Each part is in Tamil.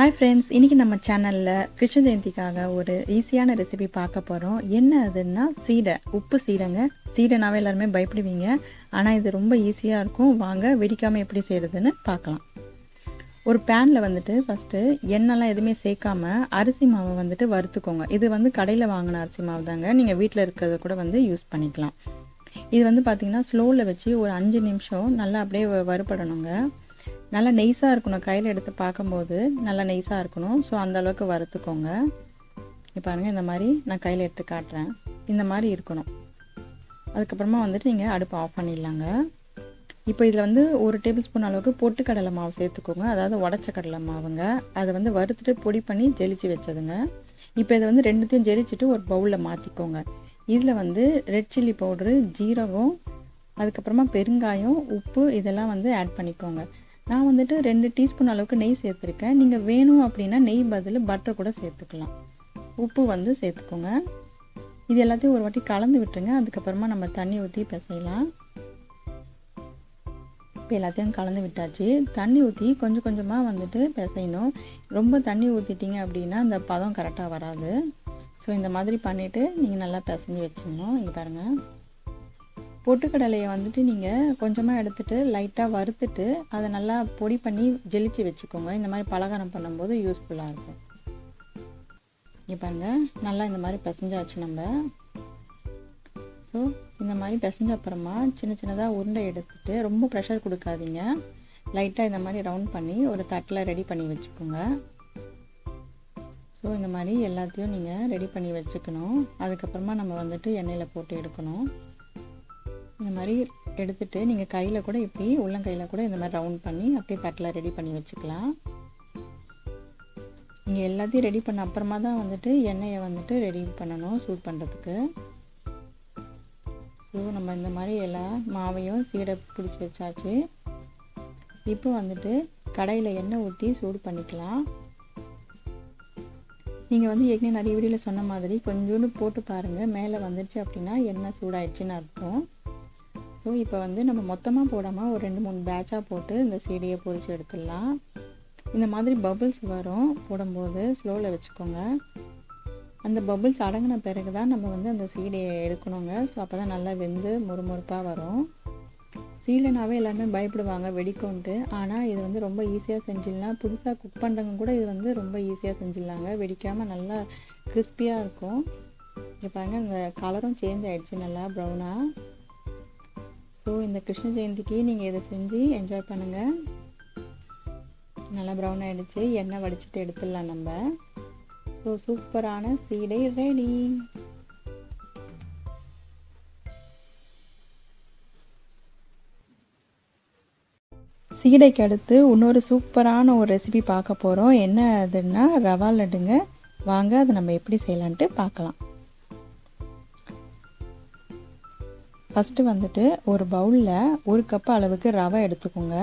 ஹாய் ஃப்ரெண்ட்ஸ், இன்றைக்கி நம்ம சேனலில் கிருஷ்ண ஜெயந்திக்காக ஒரு ஈஸியான ரெசிபி பார்க்க போகிறோம். என்ன அதுன்னா சீடை, உப்பு சீடைங்க. சீடைனாவே எல்லாருமே பயப்படுவீங்க, ஆனால் இது ரொம்ப ஈஸியாக இருக்கும். வாங்க வெடிக்காமல் எப்படி செய்கிறதுன்னு பார்க்கலாம். ஒரு பேனில் வந்துட்டு ஃபஸ்ட்டு எண்ணெய்லாம் எதுவுமே சேர்க்காம அரிசி மாவை வந்துட்டு வறுத்துக்கோங்க. இது வந்து கடையில் வாங்கின அரிசி மாவு தாங்க, நீங்கள் வீட்டில் இருக்கிறத கூட வந்து யூஸ் பண்ணிக்கலாம். இது வந்து பார்த்திங்கன்னா ஸ்லோவில் வச்சு ஒரு 5 நிமிஷம் நல்லா அப்படியே வறுபடணுங்க. நல்லா நெய்ஸாக இருக்கணும். கையில் எடுத்து பார்க்கும்போது நல்லா நெய்ஸாக இருக்கணும். ஸோ அந்தளவுக்கு வறுத்துக்கோங்க. இப்போ பாருங்கள், இந்த மாதிரி நான் கையில் எடுத்து காட்டுறேன். இந்த மாதிரி இருக்கணும். அதுக்கப்புறமா வந்துட்டு நீங்கள் அடுப்பை ஆஃப் பண்ணிடலாங்க. இப்போ இதில் வந்து 1 டேபிள் ஸ்பூன் அளவுக்கு பொட்டுக்கடலை மாவு சேர்த்துக்கோங்க. அதாவது உடச்ச கடலை மாவுங்க. அதை வந்து வறுத்துட்டு பொடி பண்ணி ஜெலிச்சு வச்சதுங்க. இப்போ இதை வந்து ரெண்டுத்தையும் ஜெலிச்சுட்டு ஒரு பவுலில் மாற்றிக்கோங்க. இதில் வந்து ரெட் சில்லி பவுட்ரு, ஜீரகம், அதுக்கப்புறமா பெருங்காயம், உப்பு இதெல்லாம் வந்து ஆட் பண்ணிக்கோங்க. நான் வந்துட்டு 2 டீஸ்பூன் அளவுக்கு நெய் சேர்த்துருக்கேன். நீங்கள் வேணும் அப்படின்னா நெய் பதில் பட்டர் கூட சேர்த்துக்கலாம். உப்பு வந்து சேர்த்துக்கோங்க. இது எல்லாத்தையும் ஒரு வாட்டி கலந்து விட்டுருங்க. அதுக்கப்புறமா நம்ம தண்ணி ஊற்றி பிசையலாம். இப்போ எல்லாத்தையும் கலந்து விட்டாச்சு. தண்ணி ஊற்றி கொஞ்சம் கொஞ்சமாக வந்துட்டு பிசையணும். ரொம்ப தண்ணி ஊற்றிட்டீங்க அப்படின்னா அந்த பதம் கரெக்டாக வராது. ஸோ இந்த மாதிரி பண்ணிவிட்டு நீங்கள் நல்லா பிசைஞ்சு வச்சுக்கணும். இங்கே பாருங்கள், பொட்டுக்கடலையை வந்துட்டு நீங்கள் கொஞ்சமாக எடுத்துகிட்டு லைட்டாக வறுத்துட்டு அதை நல்லா பொடி பண்ணி ஜெலிச்சு வச்சுக்கோங்க. இந்த மாதிரி பலகாரம் பண்ணும்போது யூஸ்ஃபுல்லாக இருக்கும். இங்கே பாருங்கள், நல்லா இந்த மாதிரி பிசைஞ்சாச்சு நம்ம. ஸோ இந்த மாதிரி பிசைஞ்ச அப்புறமா சின்ன சின்னதாக உருண்டை எடுத்துகிட்டு ரொம்ப ப்ரெஷர் கொடுக்காதீங்க. லைட்டாக இந்த மாதிரி ரவுண்ட் பண்ணி ஒரு தட்டில் ரெடி பண்ணி வச்சுக்கோங்க. ஸோ இந்த மாதிரி எல்லாத்தையும் நீங்கள் ரெடி பண்ணி வச்சுக்கணும். அதுக்கப்புறமா நம்ம வந்துட்டு எண்ணெயில் போட்டு எடுக்கணும். இந்த மாதிரி எடுத்துகிட்டு நீங்கள் கையில் கூட இப்படி உள்ளங்கையில் கூட இந்த மாதிரி ரவுண்ட் பண்ணி அப்படியே தட்டில் ரெடி பண்ணி வச்சுக்கலாம். நீங்கள் எல்லாத்தையும் ரெடி பண்ண அப்புறமா தான் வந்துட்டு எண்ணெயை வந்துட்டு ரெடி பண்ணணும் சூட் பண்ணுறதுக்கு. ஸோ நம்ம இந்த மாதிரி எல்லா மாவையும் சீடை பிடிச்சி வச்சாச்சு. இப்போ வந்துட்டு கடாயில் எண்ணெய் ஊற்றி சூடு பண்ணிக்கலாம். நீங்கள் வந்து ஏற்கனவே நிறைய வீடியோவில் சொன்ன மாதிரி கொஞ்சோண்டு போட்டு பாருங்கள். மேலே வந்துடுச்சு அப்படின்னா எண்ணெய் சூடாயிடுச்சுன்னு அர்த்தம். ஸோ இப்போ வந்து நம்ம மொத்தமாக போடாமல் ஒரு 2-3 பேட்சாக போட்டு இந்த சீடையை பொரித்து எடுத்துடலாம். இந்த மாதிரி பபுள்ஸ் வரும் போடும்போது ஸ்லோவில் வச்சுக்கோங்க. அந்த பபுள்ஸ் அடங்கின பிறகு தான் நம்ம வந்து அந்த சீடையை எடுக்கணுங்க. ஸோ அப்போ தான் நல்லா வெந்து முறுமுறுப்பாக வரும். சீடைனாவே எல்லாருமே பயப்படுவாங்க வெடிக்கோன்ட்டு. ஆனால் இது வந்து ரொம்ப ஈஸியாக செஞ்சிடலாம். புதுசாக குக் பண்ணுறவங்க கூட இது வந்து ரொம்ப ஈஸியாக செஞ்சிடலாங்க. வெடிக்காமல் நல்லா கிறிஸ்பியாக இருக்கும். இப்போ பாருங்கள், இந்த கலரும் சேஞ்ச் ஆகிடுச்சு நல்லா ப்ரௌனாக. ஸோ இந்த கிருஷ்ண ஜெயந்திக்கு நீங்கள் இதை செஞ்சு என்ஜாய் பண்ணுங்கள். நல்லா ப்ரௌன் ஆகிடுச்சு. எண்ணெய் வடிச்சிட்டு எடுத்துடலாம் நம்ம. ஸோ சூப்பரான சீடை ரெடி. சீடைக்கு அடுத்து இன்னொரு சூப்பரான ஒரு ரெசிபி பார்க்க போகிறோம். என்ன அதுன்னா ரவா லட்டுங்க. வாங்க அதை நம்ம எப்படி செய்யலான்ட்டு பார்க்கலாம். ஃபஸ்ட்டு வந்துட்டு ஒரு பவுலில் 1 கப் அளவுக்கு ரவை எடுத்துக்கோங்க.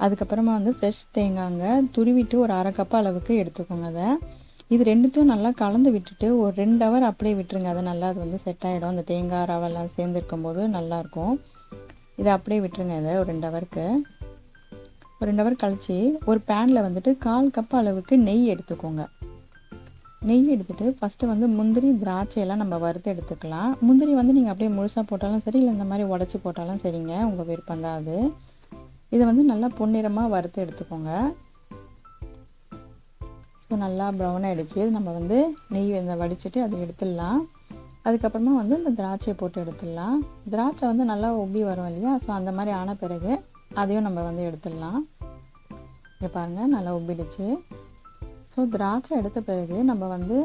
அதுக்கப்புறமா வந்து ஃப்ரெஷ் தேங்காய்ங்க துருவிட்டு ஒரு 1/2 கப் அளவுக்கு எடுத்துக்கோங்க. அதை இது ரெண்டுத்தையும் நல்லா கலந்து விட்டுட்டு ஒரு 2 ஹவர் அப்படியே விட்டுருங்க. அது நல்லா அது வந்து செட் ஆகிடும். அந்த தேங்காய் ரவெல்லாம் சேர்ந்துருக்கும் போது நல்லாயிருக்கும். இதை அப்படியே விட்டுருங்க. இதை ஒரு 2 ஹவருக்கு. ஒரு 2 ஹவர் கழித்து ஒரு பேனில் வந்துட்டு 1/4 கப் அளவுக்கு நெய் எடுத்துக்கோங்க. நெய் எடுத்துகிட்டு ஃபஸ்ட்டு வந்து முந்திரி, திராட்சையெல்லாம் நம்ம வறுத்து எடுத்துக்கலாம். முந்திரி வந்து நீங்கள் அப்படியே முழுசாக போட்டாலும் சரி, இல்லை இந்த மாதிரி உடச்சி போட்டாலும் சரிங்க, உங்கள் விருப்பம் தான் அது. இதை வந்து நல்லா பொன்னிறமாக வறுத்து எடுத்துக்கோங்க. ஸோ நல்லா ப்ரௌன் ஆகிடுச்சு. நம்ம வந்து நெய் வடிச்சிட்டு அதை எடுத்துடலாம். அதுக்கப்புறமா வந்து இந்த திராட்சையை போட்டு எடுத்துடலாம். திராட்சை வந்து நல்லா உப்பி வரும் இல்லையா? ஸோ அந்த மாதிரி ஆன பிறகு அதையும் நம்ம வந்து எடுத்துடலாம். இங்கே பாருங்கள், நல்லா உப்பிடுச்சு. ஸோ திராட்சை எடுத்த பிறகு நம்ம வந்து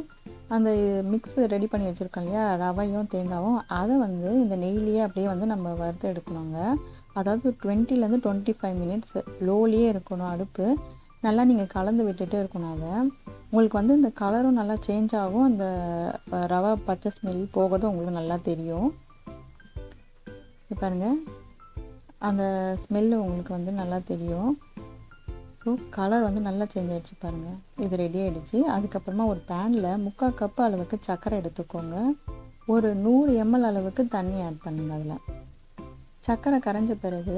அந்த மிக்ஸ் ரெடி பண்ணி வச்சுருக்கோம் இல்லையா, ரவையும் தேங்காயும், அதை வந்து இந்த நெய்லேயே அப்படியே வந்து நம்ம வறுத்து எடுக்கணுங்க. அதாவது 20 to 25 மினிட்ஸ் லோலியே இருக்கணும் அடுப்பு. நல்லா நீங்கள் கலந்து விட்டுட்டே இருக்கணும். அதை உங்களுக்கு வந்து இந்த கலரும் நல்லா சேஞ்ச் ஆகும். அந்த ரவை பச்சை ஸ்மெல் போகிறதும் உங்களுக்கு நல்லா தெரியும். பாருங்கள், அந்த ஸ்மெல்லு உங்களுக்கு வந்து நல்லா தெரியும். ஸோ கலர் வந்து நல்லா சேஞ்ச் ஆகிடுச்சு பாருங்கள். இது ரெடி ஆகிடுச்சு. அதுக்கப்புறமா ஒரு பேனில் 3/4 கப் அளவுக்கு சர்க்கரை எடுத்துக்கோங்க. ஒரு 100 ml அளவுக்கு தண்ணி ஆட் பண்ணுங்க. அதில் சர்க்கரை கரைஞ்ச பிறகு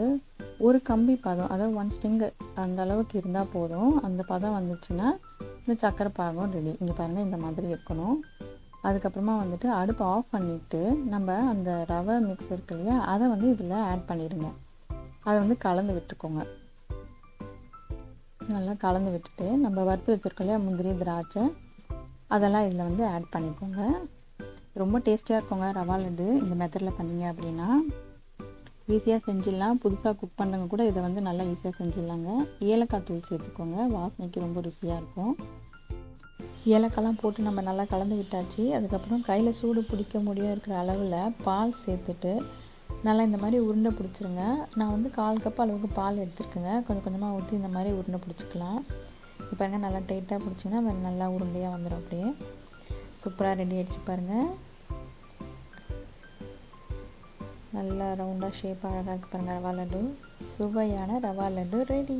ஒரு கம்பி பதம், அதாவது 1 ஸ்டிங்கு அந்த அளவுக்கு இருந்தால் போதும். அந்த பதம் வந்துச்சுன்னா இந்த சக்கரை பாகம் ரெடி. இங்கே பாருங்கள், இந்த மாதிரி இருக்கணும். அதுக்கப்புறமா வந்துட்டு அடுப்பை ஆஃப் பண்ணிவிட்டு நம்ம அந்த ரவை மிக்ஸ் இருக்கு இல்லையா, அதை வந்து இதில் ஆட் பண்ணிடுங்க. அதை வந்து கலந்து விட்டுக்கோங்க. நல்லா கலந்து விட்டுட்டு நம்ம வறுத்து வச்சுருக்கோம் இல்லையா முந்திரி, திராட்சை, அதெல்லாம் இதில் வந்து ஆட் பண்ணிக்கோங்க. ரொம்ப டேஸ்டியாக இருக்குங்க ரவா லட்டு. இந்த மெத்தடில் பண்ணிங்க அப்படின்னா ஈஸியாக செஞ்சிடலாம். புதுசாக குக் பண்ணுறவங்க கூட இதை வந்து நல்லா ஈஸியாக செஞ்சிடலாங்க. ஏலக்காய் தூள் சேர்த்துக்கோங்க, வாசனைக்கு ரொம்ப ருசியாக இருக்கும். ஏலக்காய்லாம் போட்டு நம்ம நல்லா கலந்து விட்டாச்சு. அதுக்கப்புறம் கையில் சூடு பிடிக்க முடியும் இருக்கிற அளவில் பால் சேர்த்துட்டு நல்லா இந்த மாதிரி உருண்டை பிடிச்சிருங்க. நான் வந்து 1/4 கப் அளவுக்கு பால் எடுத்துருக்கேங்க. கொஞ்சம் கொஞ்சமாக ஊற்றி இந்த மாதிரி உருண்டை பிடிச்சிக்கலாம். இப்போ பாருங்கள், நல்லா டைட்டாக பிடிச்சிங்கன்னா அது நல்லா உருண்டையாக வந்துடும். அப்படியே சூப்பராக ரெடி ஆகிடுச்சு பாருங்கள். நல்லா ரவுண்டாக ஷேப் அழகாக இருக்குது பாருங்கள். ரவா லட்டு, சுவையான ரவா லட்டு ரெடி.